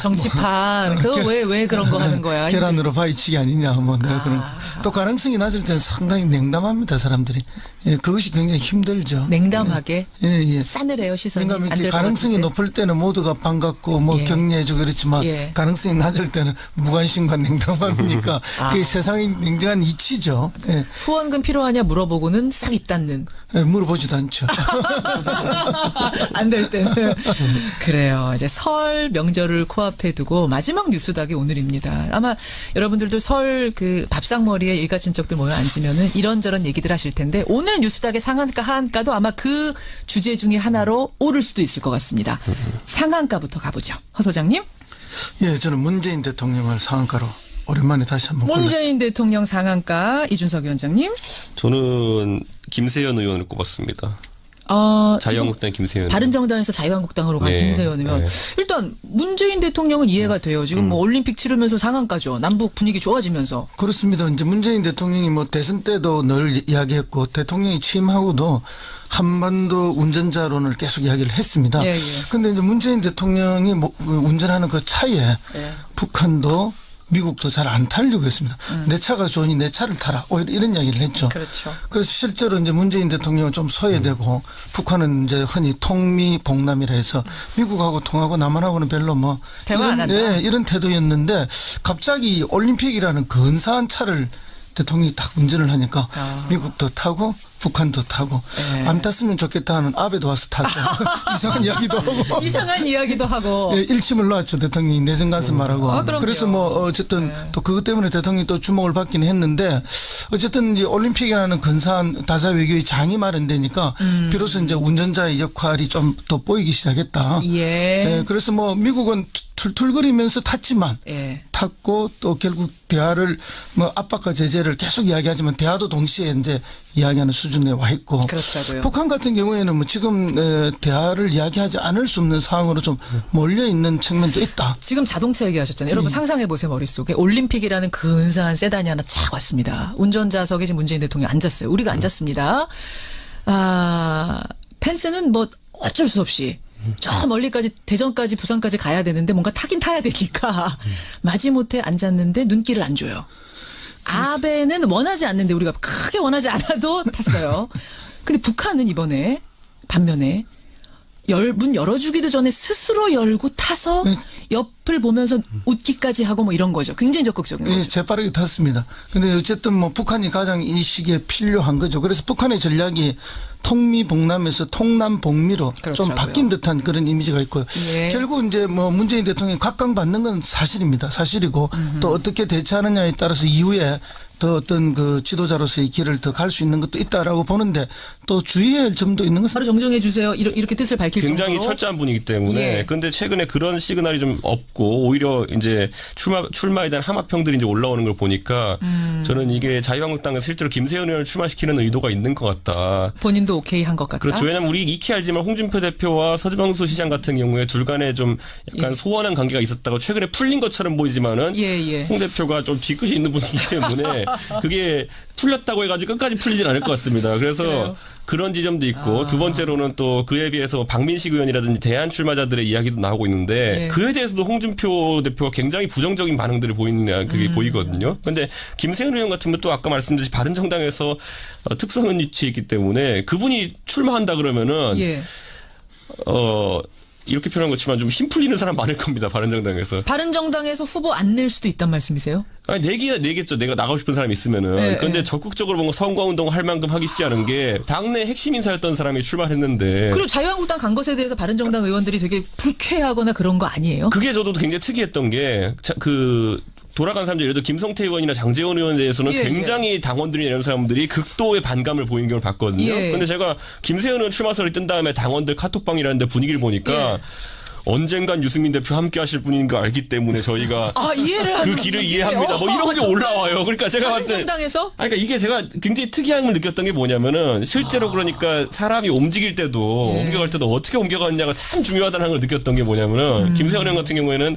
정치판 그거 왜 그런 거 하는 거야? 계란으로 바위치기 아니냐 뭐 늘 그런 거. 또 가능성이 낮을 때는 상당히 냉담합니다 사람들이. 예, 그것이 굉장히 힘들죠. 냉담하게 예. 싸늘해요 시선이. 그러니까 안 될 것 가능성이 같을 때. 높을 때는 모두가 반갑고 뭐 예. 격려해주고 그렇지만 예. 가능성이 낮을 때는 무관심과 냉담함이니까 그게 세상의 냉정한 이치죠. 예. 후원금 필요하냐 물어보고는 싹 입 닫는. 예, 물어보지도 않죠. 안 될 때는. 그래요. 이제 설 명절을 코앞에 두고 마지막 뉴스닥이 오늘입니다. 아마 여러분들도 설 밥상머리에 일가 친척들 모여 앉으면은 이런저런 얘기들 하실 텐데 오늘 뉴스닥의 상한가 하한가도 아마 그 주제 중에 하나로 오를 수도 있을 것 같습니다. 상한가부터 가보죠. 허 소장님. 예, 저는 문재인 대통령을 상한가로 오랜만에 다시 한번 골랐습니다. 문재인 대통령 상한가 이준석 위원장님. 저는 김세현 의원을 꼽았습니다. 자유한국당 김세현. 바른정당에서 자유한국당으로 간 네, 김세현 의원. 네. 일단 문재인 대통령은 이해가 돼요. 지금 뭐 올림픽 치르면서 상한가죠. 남북 분위기 좋아지면서. 그렇습니다. 이제 문재인 대통령이 뭐 대선 때도 늘 이야기했고 대통령이 취임하고도 한반도 운전자론을 계속 이야기를 했습니다. 예, 예. 그런데 이제 문재인 대통령이 운전하는 그 차에 예. 북한도 미국도 잘 안 타려고 했습니다. 내 차가 좋으니 내 차를 타라. 오히려 이런 이야기를 했죠. 그렇죠. 그래서 실제로 이제 문재인 대통령은 좀 소외되고 북한은 이제 흔히 통미봉남이라 해서 미국하고 통하고 남한하고는 별로 뭐 대화 안 한다. 네, 이런 태도였는데 갑자기 올림픽이라는 근사한 차를 대통령이 딱 운전을 하니까 미국도 타고 북한도 타고 네. 안 탔으면 좋겠다 하는 아베도 와서 타고 이상한 이야기도 하고 이상한 이야기도 하고. 예, 일침을 놓았죠. 대통령이 내정 가서 말하고. 아, 그럼요. 그래서 뭐 어쨌든 네. 또 그것 때문에 대통령이 또 주목을 받긴 했는데 어쨌든 이제 올림픽이라는 근사한 다자 외교의 장이 마련되니까 비로소 이제 운전자의 역할이 좀 더 보이기 시작했다. 예. 예, 그래서 뭐 미국은 툴툴거리면서 탔지만 예. 탔고 또 결국 대화를 뭐 압박과 제재를 계속 이야기하지만 대화도 동시에 이제 이야기하는 수준에 와 있고. 그렇다고요. 북한 같은 경우에는 뭐 지금 대화를 이야기하지 않을 수 없는 상황으로 좀 몰려 있는 측면도 있다. 지금 자동차 얘기하셨잖아요. 여러분 상상해 보세요. 머릿속에 올림픽이라는 근사한 세단이 하나 쫙 왔습니다. 운전자석에 지금 문재인 대통령이 앉았어요. 우리가 앉았습니다. 펜스는 뭐 어쩔 수 없이 저 멀리까지 대전까지 부산까지 가야 되는데 뭔가 타긴 타야 되니까 마지못해 앉았는데 눈길을 안 줘요. 아베는 원하지 않는데 우리가 크게 원하지 않아도 탔어요. 근데 북한은 이번에 반면에 문 열어주기도 전에 스스로 열고 타서 옆을 보면서 웃기까지 하고 뭐 이런 거죠. 굉장히 적극적인 예, 거죠. 재빠르게 탔습니다. 근데 어쨌든 뭐 북한이 가장 이 시기에 필요한 거죠. 그래서 북한의 전략이 통미봉남에서 통남봉미로 좀 그렇더라고요. 바뀐 듯한 그런 이미지가 있고요. 예. 결국 이제 뭐 문재인 대통령이 각광받는 건 사실입니다. 사실이고 또 어떻게 대처하느냐에 따라서 이후에 더 어떤 그 지도자로서의 길을 더 갈 수 있는 것도 있다라고 보는데 또 주의해야 할 점도 있는 것은 바로 정정해 주세요. 이렇게 뜻을 밝힐 굉장히 정도로. 철저한 분이기 때문에. 예. 근데 최근에 그런 시그널이 좀 없고 오히려 이제 출마에 대한 함합형들이 이제 올라오는 걸 보니까 저는 이게 자유한국당에서 실제로 김세현 의원을 출마시키는 의도가 있는 것 같다. 본인도 오케이 한 것 같다. 그렇죠. 왜냐하면 우리 익히 알지만 홍준표 대표와 서지명수 시장 같은 경우에 둘 간에 좀 약간 예. 소원한 관계가 있었다고 최근에 풀린 것처럼 보이지만은 예. 홍 대표가 좀 뒤끝이 있는 분이기 때문에 그게 풀렸다고 해가지고 끝까지 풀리진 않을 것 같습니다. 그래서 그래요? 그런 지점도 있고 두 번째로는 또 그에 비해서 박민식 의원이라든지 대한 출마자들의 이야기도 나오고 있는데 예. 그에 대해서도 홍준표 대표가 굉장히 부정적인 반응들을 보이는 그게 보이거든요. 그런데 김세현 의원 같은 경우 또 아까 말씀드렸듯이 바른정당에서 특수한 위치에 있기 때문에 그분이 출마한다 그러면은 예. 이렇게 표현한 것지만 좀 힘 풀리는 사람 많을 겁니다. 바른정당에서. 바른정당에서 후보 안 낼 수도 있단 말씀이세요? 아니, 내겠죠. 내가 나가고 싶은 사람이 있으면은. 네, 그런데 네. 적극적으로 뭔가 선거운동 할 만큼 하기 쉽지 않은 게 당내 핵심 인사였던 사람이 출마했는데. 그리고 자유한국당 간 것에 대해서 바른정당 의원들이 되게 불쾌하거나 그런 거 아니에요? 그게 저도 굉장히 특이했던 게, 돌아간 사람들, 예를 들어 김성태 의원이나 장제원 의원에 대해서는 예, 굉장히 당원들이나 이런 사람들이 극도의 반감을 보이는 경우를 봤거든요. 예. 그런데 제가 김세현 의원 출마설이 뜬 다음에 당원들 카톡방이라는데 분위기를 보니까 예. 언젠간 유승민 대표 함께 하실 분인 거 알기 때문에 저희가 이해를 그 하는 길을 분이에요? 이해합니다. 뭐 이런 게 올라와요. 그러니까 제가 봤을 때 바른정당에서? 그러니까 이게 제가 굉장히 특이한 걸 느꼈던 게 뭐냐면은 실제로 그러니까 사람이 움직일 때도 예. 옮겨갈 때도 어떻게 옮겨가느냐가 참 중요하다는 걸 느꼈던 게 뭐냐면은 김세현 의원 같은 경우에는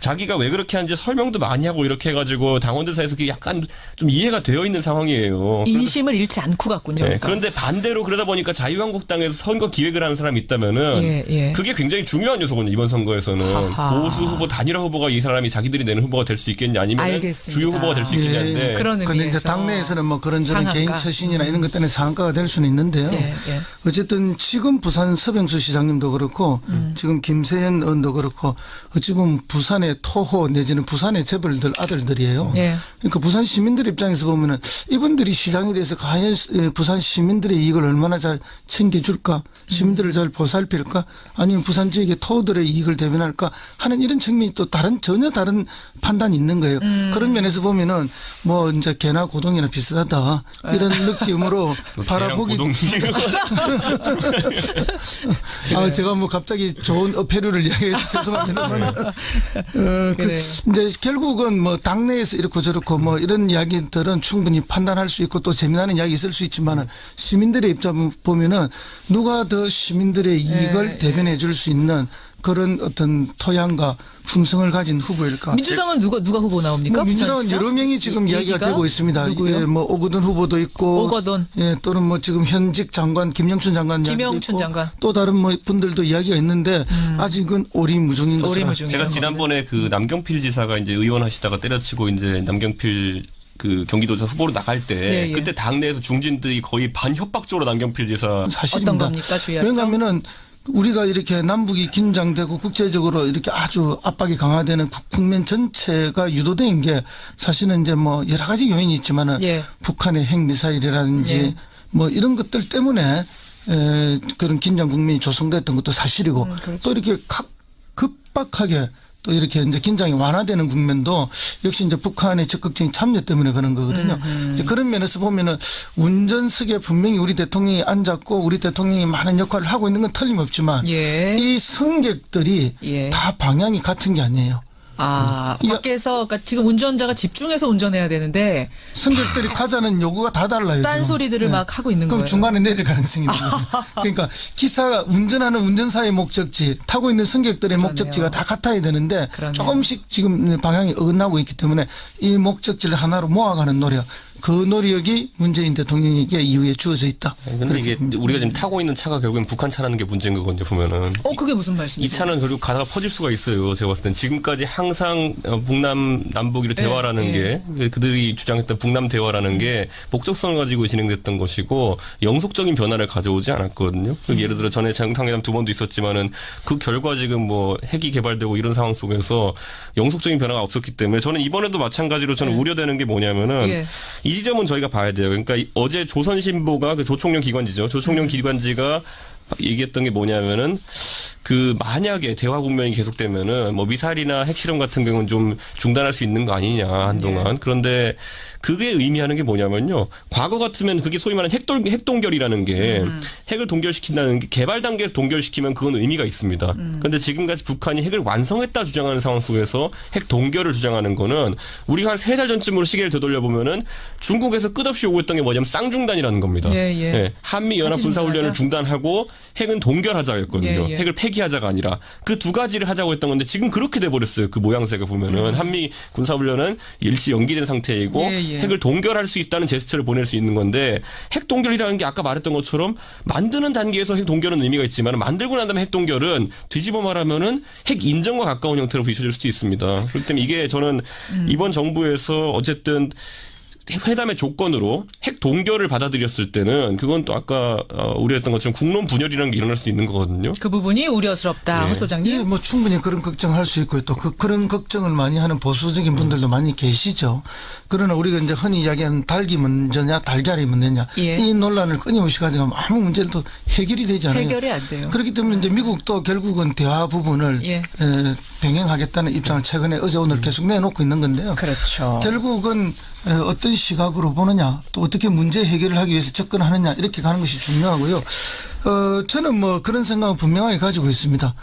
자기가 왜 그렇게 하는지 설명도 많이 하고 이렇게 해가지고 당원들 사이에서 그게 약간 좀 이해가 되어 있는 상황이에요. 인심을 잃지 않고 갔군요. 네, 그러니까. 그런데 반대로 그러다 보니까 자유한국당에서 선거 기획을 하는 사람이 있다면은 예. 그게 굉장히 중요한 요소거든요. 이번 선거에서는 하하. 보수 후보 단일화 후보가 이 사람이 자기들이 내는 후보가 될 수 있겠냐 아니면 알겠습니다. 주요 후보가 될 수 있겠냐인데 그런 근데 이제 의미에서. 당내에서는 뭐 그런저런 상한가. 개인 처신이나 이런 것 때문에 상한가가 될 수는 있는데요. 예. 어쨌든 지금 부산 서병수 시장님도 그렇고 지금 김세현 의원도 그렇고 어찌 보면 부산의 토호 내지는 부산의 재벌들 아들들이에요. 예. 그러니까 부산 시민들 입장에서 보면은 이분들이 시장에 대해서 과연 부산 시민들의 이익을 얼마나 잘 챙겨줄까, 시민들을 잘 보살필까, 아니면 부산 지역의 토들의 이익을 대변할까 하는 이런 측면이 또 전혀 다른 판단이 있는 거예요. 그런 면에서 보면은 뭐 이제 개나 고동이나 비슷하다 이런 느낌으로 바라보기. 제가 뭐 갑자기 좋은 어패류를 이야기해서 죄송합니다만, 이제 결국은 뭐 당내에서 이렇고 저렇고 뭐 이런 이야기들은 충분히 판단할 수 있고 또 재미나는 이야기 있을 수 있지만은 시민들의 입장 보면은 누가 더 시민들의 이익을 대변해 줄 수 있는 그런 어떤 토양과 품성을 가진 후보일까? 민주당은 누가 후보 나옵니까? 뭐 민주당은 여러 명이 지금 이야기가 되고 있습니다. 누구요? 예, 뭐 오거돈 후보도 있고, 오거돈. 예, 또는 뭐 지금 현직 장관 김영춘 장관 이야기도 있고, 또 다른 뭐 분들도 이야기가 있는데 아직은 오리무중인 것으로. 제가 지난번에 그 남경필 지사가 이제 의원하시다가 때려치고 이제 남경필 그 경기도지사 후보로 나갈 때 그때 당내에서 중진들이 거의 반협박적으로 남경필 지사 사실입니다. 어떤 겁니까? 주의하죠? 왜냐하면은 우리가 이렇게 남북이 긴장되고 국제적으로 이렇게 아주 압박이 강화되는 국면 전체가 유도된 게 사실은 이제 뭐 여러 가지 요인이 있지만은 북한의 핵미사일이라든지 뭐 이런 것들 때문에 그런 긴장 국면이 조성됐던 것도 사실이고 또 이렇게 급박하게 또 이렇게 이제 긴장이 완화되는 국면도 역시 이제 북한의 적극적인 참여 때문에 그런 거거든요. 이제 그런 면에서 보면은 운전석에 분명히 우리 대통령이 앉았고 우리 대통령이 많은 역할을 하고 있는 건 틀림없지만 이 승객들이 다 방향이 같은 게 아니에요. 밖에서 그러니까 지금 운전자가 집중해서 운전해야 되는데 승객들이 가자는 요구가 다 달라요. 딴 지금. 소리들을 막 하고 있는 그럼 거예요. 중간에 내릴 가능성이 있는 거예요. 그러니까 기사가 운전하는 운전사의 목적지, 타고 있는 승객들의 목적지가 다 같아야 되는데 조금씩 지금 방향이 어긋나고 있기 때문에 이 목적지를 하나로 모아가는 노력. 그 노력이 문재인 대통령에게 이후에 주어져 있다. 그런데 이게 우리가 지금 타고 있는 차가 결국엔 북한 차라는 게 문제인 거거든요, 보면은. 그게 무슨 말씀이세요? 이 차는 결국 가다가 퍼질 수가 있어요. 제가 봤을 땐 지금까지 항상 북남 남북이로 대화라는 게 그들이 주장했던 북남 대화라는 게 목적성을 가지고 진행됐던 것이고 영속적인 변화를 가져오지 않았거든요. 예를 들어 전에 정상회담 2번도 있었지만은 그 결과 지금 뭐 핵이 개발되고 이런 상황 속에서 영속적인 변화가 없었기 때문에 저는 이번에도 마찬가지로 저는 우려되는 게 뭐냐면은 이 지점은 저희가 봐야 돼요. 그러니까 어제 조선신보가 그 조총련 기관지죠. 조총련 기관지가 얘기했던 게 뭐냐면은 그 만약에 대화 국면이 계속되면은 뭐 미사일이나 핵실험 같은 경우는 좀 중단할 수 있는 거 아니냐 한동안. 그런데 그게 의미하는 게 뭐냐면요. 과거 같으면 그게 소위 말하는 핵동결이라는 게 핵을 동결시킨다는 게 개발 단계에서 동결시키면 그건 의미가 있습니다. 그런데 지금까지 북한이 핵을 완성했다 주장하는 상황 속에서 핵 동결을 주장하는 거는 우리가 한 3달 전쯤으로 시계를 되돌려 보면은 중국에서 끝없이 오고 있던 게 뭐냐면 쌍중단이라는 겁니다. 한미 연합 군사 훈련을 중단하고 핵은 동결하자였거든요. 핵을 폐기하자가 아니라 그 두 가지를 하자고 했던 건데 지금 그렇게 돼 버렸어요. 그 모양새가 보면은 한미 군사 훈련은 일시 연기된 상태이고 핵을 동결할 수 있다는 제스처를 보낼 수 있는 건데 핵 동결이라는 게 아까 말했던 것처럼 만드는 단계에서 핵 동결은 의미가 있지만 만들고 난 다음에 핵 동결은 뒤집어 말하면은 핵 인정과 가까운 형태로 비춰질 수도 있습니다. 그렇기 때문에 이게 저는 이번 정부에서 어쨌든 회담의 조건으로 핵 동결을 받아들였을 때는 그건 또 아까 우려했던 것처럼 국론 분열이라는 게 일어날 수 있는 거거든요. 그 부분이 우려스럽다. 허 소장님. 뭐 충분히 그런 걱정할 수 있고요. 또 그런 걱정을 많이 하는 보수적인 분들도 많이 계시죠. 그러나 우리가 이제 흔히 이야기하는 닭이 먼저냐 달걀이 먼저냐 이 논란을 끊임없이 가져가면 아무 문제도 해결이 되지 않아요. 해결이 안 돼요. 그렇기 때문에 이제 미국도 결국은 대화 부분을 병행하겠다는 입장을 최근에 어제 오늘 계속 내놓고 있는 건데요. 그렇죠. 결국은 어떤 시각으로 보느냐 또 어떻게 문제 해결을 하기 위해서 접근하느냐 이렇게 가는 것이 중요하고요. 저는 뭐 그런 생각을 분명하게 가지고 있습니다.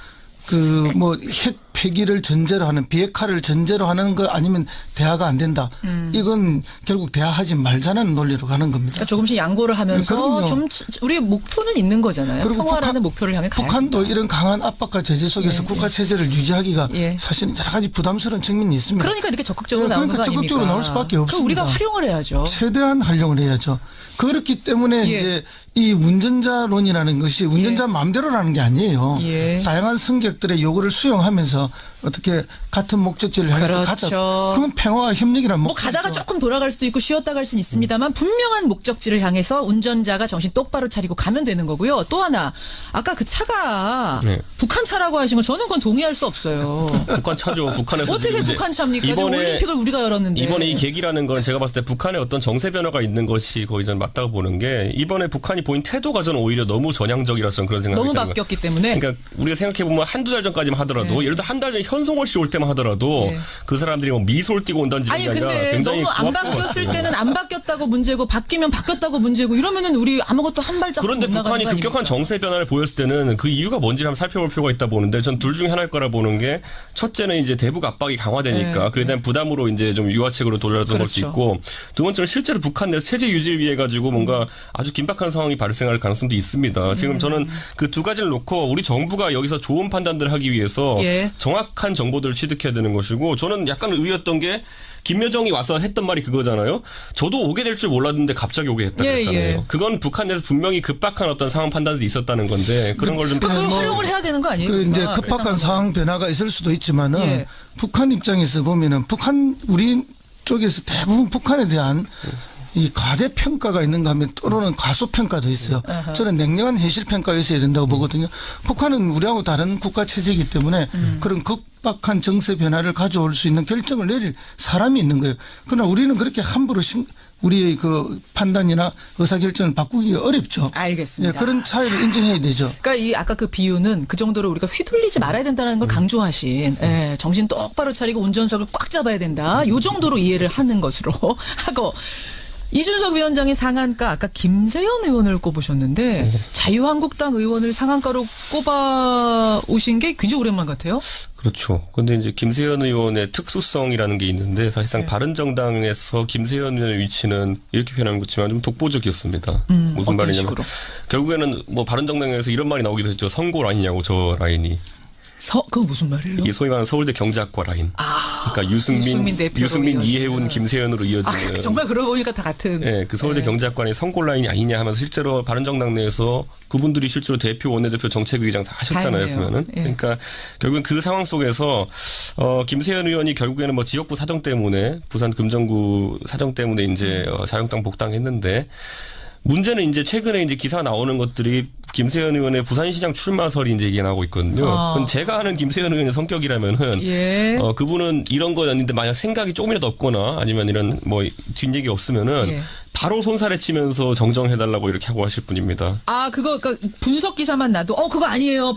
그 뭐 핵 폐기를 전제로 하는 비핵화를 전제로 하는 거 아니면 대화가 안 된다. 이건 결국 대화하지 말자는 논리로 가는 겁니다. 그러니까 조금씩 양보를 하면서 좀 우리의 목표는 있는 거잖아요. 평화라는 목표를 향해 가야 북한도 합니다. 이런 강한 압박과 제재 속에서 국가 체제를 유지하기가 사실은 여러 가지 부담스러운 측면이 있습니다. 그러니까 이렇게 적극적으로 나오는 거 아닙니까? 적극적으로 나올 수밖에 없습니다. 그럼 우리가 활용을 해야죠. 최대한 활용을 해야죠. 그렇기 때문에 이제 이 운전자론이라는 것이 운전자 마음대로라는 게 아니에요. 다양한 승객들의 요구를 수용하면서 어떻게 같은 목적지를 향해서 그렇죠. 가자. 그건 평화와 협력이란 뭐 목적이죠. 가다가 조금 돌아갈 수도 있고 쉬었다 갈 수는 있습니다만 분명한 목적지를 향해서 운전자가 정신 똑바로 차리고 가면 되는 거고요. 또 하나 아까 그 차가 네. 북한 차라고 하신 거 저는 그건 동의할 수 없어요. 북한 차죠. 북한에서 어떻게 지금 이제 북한 차입니까? 지금 올림픽을 우리가 열었는데. 이번에 이 계기라는 건 제가 봤을 때 북한의 어떤 정세 변화가 있는 것이 거의 전 맞다고 보는 게 이번에 북한이 보인 태도가 저는 오히려 너무 전향적이라서 저는 그런 생각이 너무 드는 거예요. 바뀌었기 때문에. 그러니까 우리가 생각해 보면 한두 달 전까지만 하더라도 네. 예를 들어 한 달 전에 현송월 씨 올 때만 하더라도 네. 그 사람들이 뭐 미소를 띠고 온다는 아니 얘기가 아니라 근데 굉장히 너무 안 고맙고 바뀌었을 때는 안 바뀌었다고 문제고 바뀌면 바뀌었다고 문제고 이러면은 우리 아무것도 한 발짝 그런데 못 나가는 북한이 거 급격한 아닙니까? 정세 변화를 보였을 때는 그 이유가 뭔지 한번 살펴볼 필요가 있다 보는데 전 둘 중에 하나일 거라 보는 게 첫째는 이제 대북 압박이 강화되니까 네. 그에 대한 부담으로 이제 좀 유화책으로 돌려던 걸 수 그렇죠. 있고 두 번째는 실제로 북한 내에서 체제 유지를 위해 가지고 뭔가 아주 긴박한 상황이 발생할 가능성도 있습니다. 지금 저는 그 두 가지를 놓고 우리 정부가 여기서 좋은 판단들을 하기 위해서 예. 정확한 정보들을 취득해야 되는 것이고 저는 약간 의외였던 게 김여정이 와서 했던 말이 그거잖아요. 저도 오게 될 줄 몰랐는데 갑자기 오게 했다 예, 그랬잖아요. 예. 그건 북한 내에서 분명히 급박한 어떤 상황 판단들이 있었다는 건데 그런 걸 좀 그걸 뭐 활용을 해야 되는 거 아니에요? 그 이제 우리가? 급박한 그래서 상황 변화가 있을 수도 있지만은 예. 북한 입장에서 보면은 북한 우리 쪽에서 대부분 북한에 대한 이 과대평가가 있는가 하면 또는 과소평가도 있어요. 저는 냉정한 현실평가가 있어야 된다고 보거든요. 북한은 우리하고 다른 국가 체제이기 때문에 그런 급박한 정세 변화를 가져올 수 있는 결정을 내릴 사람이 있는 거예요. 그러나 우리는 그렇게 함부로 우리의 그 판단이나 의사결정을 바꾸기가 어렵죠. 알겠습니다. 예, 그런 차이를 인정해야 되죠. 그러니까 이 아까 그 비유는 그 정도로 우리가 휘둘리지 말아야 된다는 걸 강조하신 예, 정신 똑바로 차리고 운전석을 꽉 잡아야 된다. 요 정도로 이해를 하는 것으로 하고 이준석 위원장이 상한가 아까 김세연 의원을 꼽으셨는데 자유한국당 의원을 상한가로 꼽아 오신 게 굉장히 오랜만 같아요. 그렇죠. 근데 이제 김세연 의원의 특수성이라는 게 있는데 사실상 네. 바른정당에서 김세연 의원의 위치는 이렇게 표현하면 그렇지만 좀 독보적이었습니다. 무슨 어떤 말이냐면 식으로? 결국에는 뭐 바른정당에서 이런 말이 나오기도 했죠. 선골 아니냐고 저 라인이. 그건 무슨 말이에요? 이게 소위 말하는 서울대 경제학과 라인. 그러니까 유승민 대표로 이해훈, 이어지는. 김세연으로 이어지는. 정말 그러고 보니까 다 같은. 네, 그 서울대 네. 경제학관의 선골 라인이 아니냐 하면서 실제로 바른정당 내에서 그분들이 실제로 대표, 원내대표, 정책의장 다 하셨잖아요. 다행이네요. 보면은. 예. 그러니까 결국은 그 상황 속에서 김세연 의원이 결국에는 뭐 지역구 사정 때문에 부산 금정구 사정 때문에 이제 자유한국당 복당했는데 문제는 이제 최근에 이제 기사 나오는 것들이 김세연 의원의 부산시장 출마설이 이제 이게 나오고 있거든요. 그건 제가 아는 김세연 의원의 성격이라면은 예. 그분은 이런 거 아닌데 만약 생각이 조금이라도 없거나 아니면 이런 뭐 뒷얘기 없으면은 예. 바로 손살에 치면서 정정해달라고 이렇게 하고 하실 분입니다. 그거 그러니까 분석 기사만 나도 그거 아니에요.